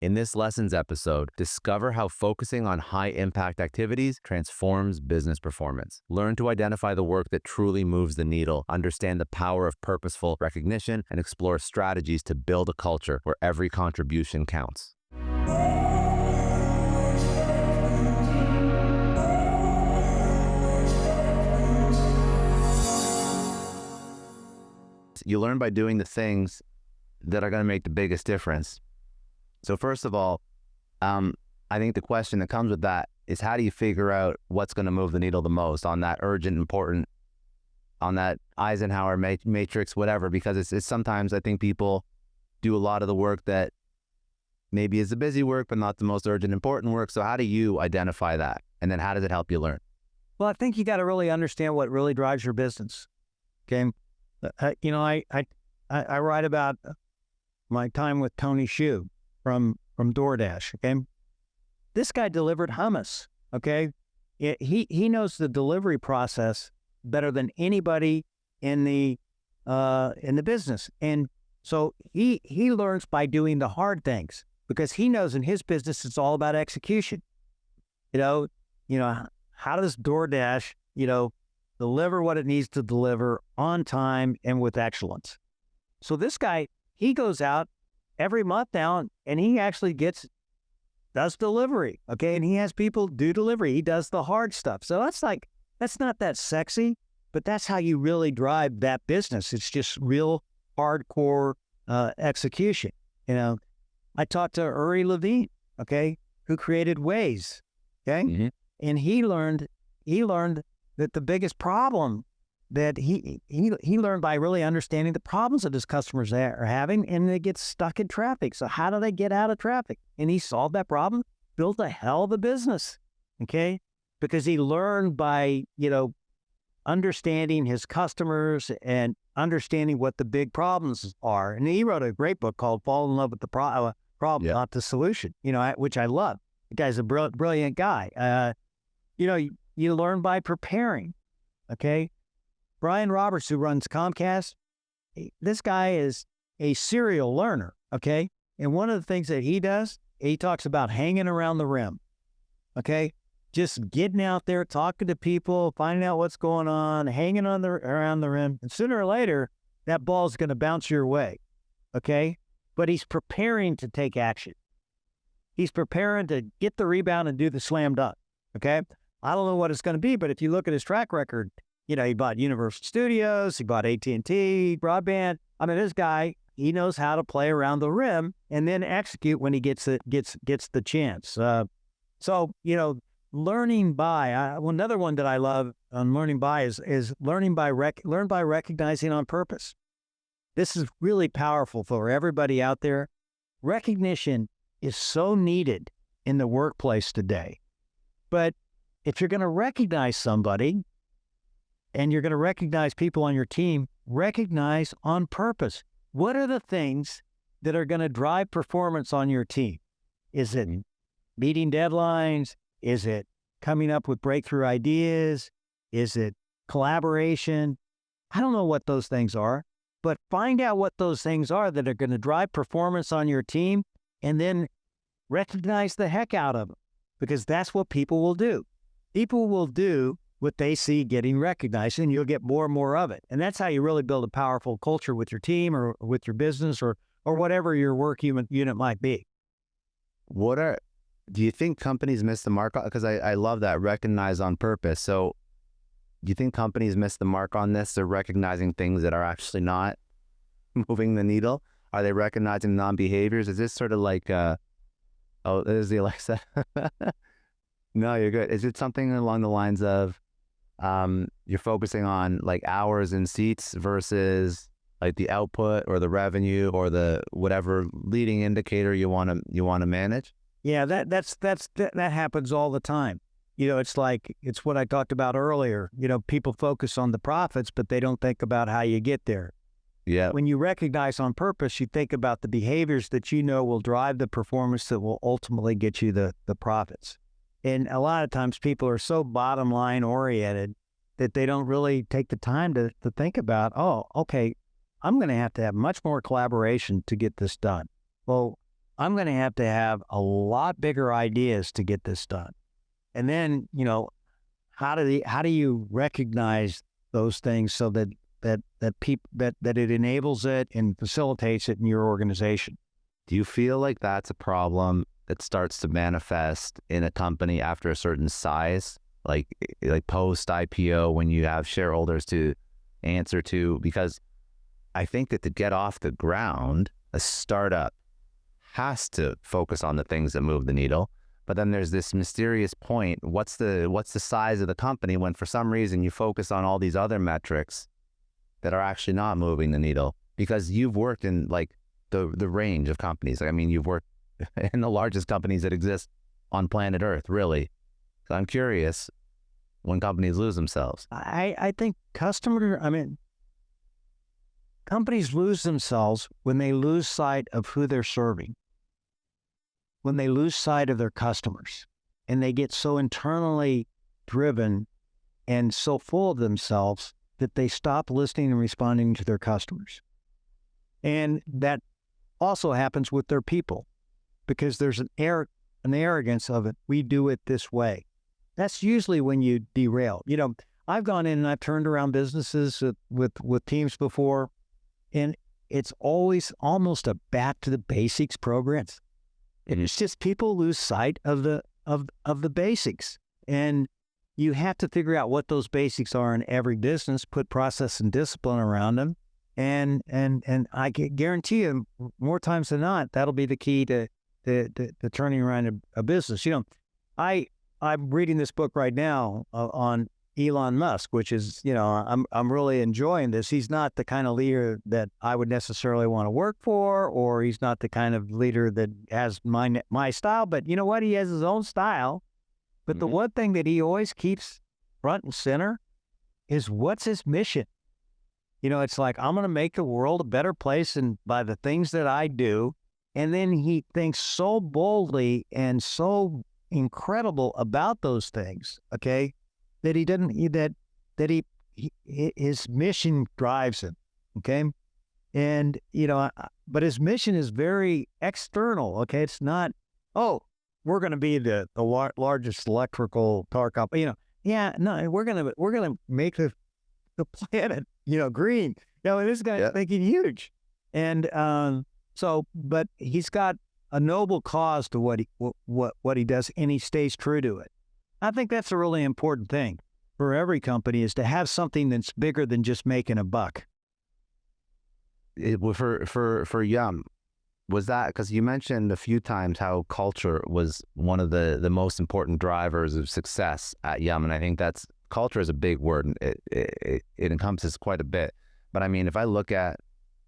In this lessons episode, discover how focusing on high-impact activities transforms business performance. Learn to identify the work that truly moves the needle, understand the power of purposeful recognition, and explore strategies to build a culture where every contribution counts. You learn by doing the things that are going to make the biggest difference. So first of all, I think the question that comes with that is, how do you figure out what's going to move the needle the most on that urgent, important, on that Eisenhower matrix, whatever, because it's sometimes I think people do a lot of the work that maybe is the busy work, but not the most urgent, important work. So how do you identify that? And then how does it help you learn? Well, I think you got to really understand what really drives your business. Okay. I write about my time with Tony Hsu from DoorDash. Okay. This guy delivered hummus. Okay. He knows the delivery process better than anybody in the business. And so he learns by doing the hard things, because he knows in his business, it's all about execution. How does DoorDash, deliver what it needs to deliver on time and with excellence? So this guy, he goes out every month now and he actually does delivery. Okay. And he has people do delivery. He does the hard stuff. So that's not that sexy, but that's how you really drive that business. It's just real hardcore execution. I talked to Uri Levine, okay, who created Waze. Okay. Mm-hmm. And he learned that the biggest problem that he learned by really understanding the problems that his customers are having, and they get stuck in traffic. So how do they get out of traffic? And he solved that problem, built a hell of a business, okay? Because he learned by, understanding his customers and understanding what the big problems are. And he wrote a great book called Fall in Love with the Problem, Not the Solution, which I love. The guy's a brilliant guy. You learn by preparing, okay? Brian Roberts, who runs Comcast, this guy is a serial learner, okay? And one of the things that he does, he talks about hanging around the rim, okay? Just getting out there, talking to people, finding out what's going on, hanging around the rim. And sooner or later, that ball's going to bounce your way, okay? But he's preparing to take action. He's preparing to get the rebound and do the slam dunk, okay? I don't know what it's going to be, but if you look at his track record, he bought Universal Studios, he bought AT&T, broadband. I mean, this guy, he knows how to play around the rim and then execute when he gets the chance. Learning by, another one that I love on learning by is learn by recognizing on purpose. This is really powerful for everybody out there. Recognition is so needed in the workplace today. But if you're going to recognize somebody, and you're going to recognize people on your team, recognize on purpose. What are the things that are going to drive performance on your team? Is it meeting deadlines? Is it coming up with breakthrough ideas? Is it collaboration? I don't know what those things are, but find out what those things are that are going to drive performance on your team, and then recognize the heck out of them, because that's what people will do. People will do what they see getting recognized, and you'll get more and more of it. And that's how you really build a powerful culture with your team or with your business or whatever your work unit might be. Do you think companies miss the mark? Because I love that, recognize on purpose. So do you think companies miss the mark on this? They're recognizing things that are actually not moving the needle? Are they recognizing non-behaviors? Is this sort of like, there's the Alexa. No, you're good. Is it something along the lines of, you're focusing on like hours and seats versus like the output or the revenue or the whatever leading indicator you want to manage? Yeah, that happens all the time. It's what I talked about earlier. People focus on the profits, but they don't think about how you get there. Yeah. When you recognize on purpose, you think about the behaviors that will drive the performance that will ultimately get you the profits. And a lot of times people are so bottom line oriented that they don't really take the time to think about, oh, okay, I'm going to have much more collaboration to get this done. Well, I'm going to have a lot bigger ideas to get this done. And then, how do you recognize those things so that it enables it and facilitates it in your organization? Do you feel like that's a problem that starts to manifest in a company after a certain size, like post IPO, when you have shareholders to answer to? Because I think that to get off the ground, a startup has to focus on the things that move the needle. But then there's this mysterious point. What's the size of the company when for some reason you focus on all these other metrics that are actually not moving the needle? Because you've worked in like the range of companies. I mean, you've worked in the largest companies that exist on planet Earth, really. So I'm curious when companies lose themselves. I think companies lose themselves when they lose sight of who they're serving, when they lose sight of their customers, and they get so internally driven and so full of themselves that they stop listening and responding to their customers. And that also happens with their people, because there's an arrogance of it. We do it this way. That's usually when you derail. I've gone in and I've turned around businesses with teams before, and it's always almost a back to the basics program. It's just people lose sight of the basics, and you have to figure out what those basics are in every business. Put process and discipline around them, and I can guarantee you, more times than not, that'll be the key to turning around a business. I'm reading this book right now on Elon Musk, which is, I'm really enjoying this. He's not the kind of leader that I would necessarily want to work for, or he's not the kind of leader that has my style. But you know what? He has his own style. But the one thing that he always keeps front and center is, what's his mission? It's like, I'm going to make the world a better place and by the things that I do. And then he thinks so boldly and so incredible about those things, okay, that his mission drives him, okay? And, but his mission is very external, okay? It's not, we're going to be the largest electrical car company, Yeah, no, we're going to make the planet, green. And this guy's thinking huge. And but he's got a noble cause to what he does, and he stays true to it. I think that's a really important thing for every company, is to have something that's bigger than just making a buck. For Yum, was that because you mentioned a few times how culture was one of the most important drivers of success at Yum, and I think culture is a big word, and it encompasses quite a bit. But I mean, if I look at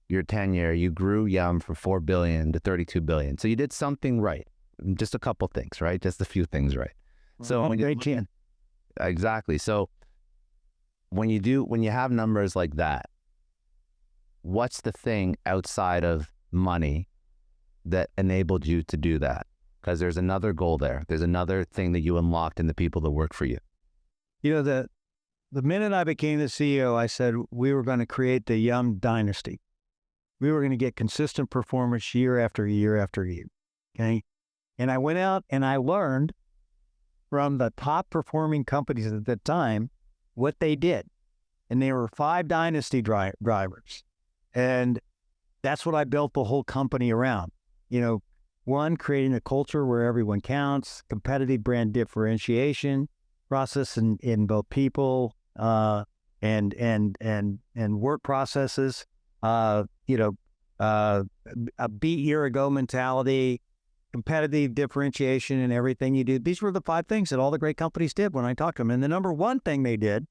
your tenure, you grew Yum from 4 billion to 32 billion. So you did something right. Just a couple things, right? Just a few things right. So when you exactly. So when you have numbers like that, what's the thing outside of money that enabled you to do that? Because there's another goal there. There's another thing that you unlocked in the people that work for you. The minute I became the CEO, I said we were going to create the Yum dynasty. We were going to get consistent performance year after year after year, okay? And I went out and I learned from the top performing companies at the time what they did. And they were 5 dynasty drivers. And that's what I built the whole company around. One, creating a culture where everyone counts, competitive brand differentiation, process in both people and work processes, a beat year ago mentality, competitive differentiation in everything you do. These were the 5 things that all the great companies did when I talked to them. And the number one thing they did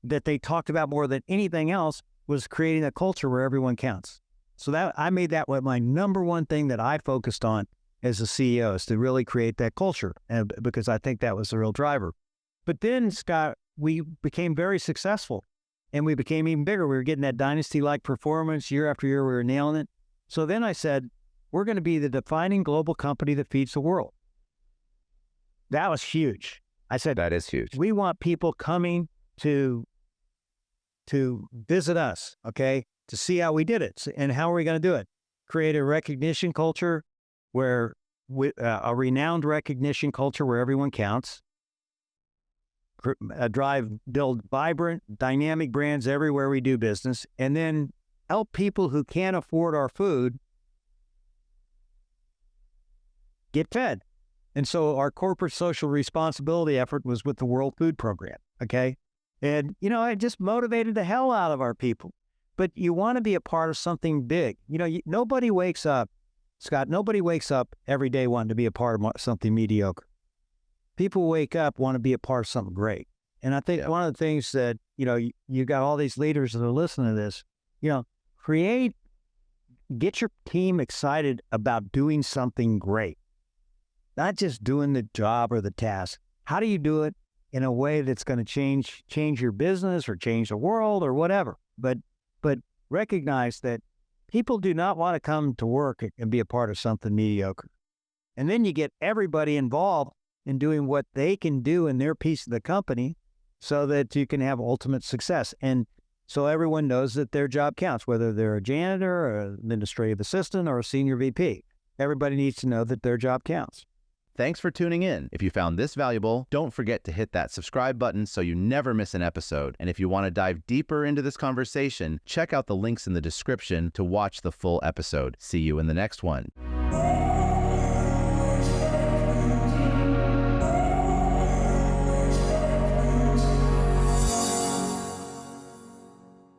that they talked about more than anything else was creating a culture where everyone counts. So that I made that what my number one thing that I focused on as a CEO, is to really create that culture, because I think that was the real driver. But then, Scott, we became very successful, and we became even bigger. We were getting that dynasty-like performance year after year. We were nailing it. So then I said, we're going to be the defining global company that feeds the world. That was huge. I said, that is huge. We want people coming to visit us, okay, to see how we did it. And how are we going to do it? Create a recognition culture, where a renowned recognition culture where everyone counts, build vibrant, dynamic brands everywhere we do business, and then help people who can't afford our food get fed. And so our corporate social responsibility effort was with the World Food Program, okay? And, it just motivated the hell out of our people. But you want to be a part of something big. Nobody wakes up, Scott, nobody wakes up every day wanting to be a part of something mediocre. People wake up, want to be a part of something great. And I think one of the things that, you got all these leaders that are listening to this, get your team excited about doing something great. Not just doing the job or the task. How do you do it in a way that's going to change your business or change the world or whatever? But recognize that people do not want to come to work and be a part of something mediocre. And then you get everybody involved in doing what they can do in their piece of the company so that you can have ultimate success. And so everyone knows that their job counts, whether they're a janitor or an administrative assistant or a senior VP. Everybody needs to know that their job counts. Thanks for tuning in. If you found this valuable, don't forget to hit that subscribe button so you never miss an episode. And if you want to dive deeper into this conversation, check out the links in the description to watch the full episode. See you in the next one.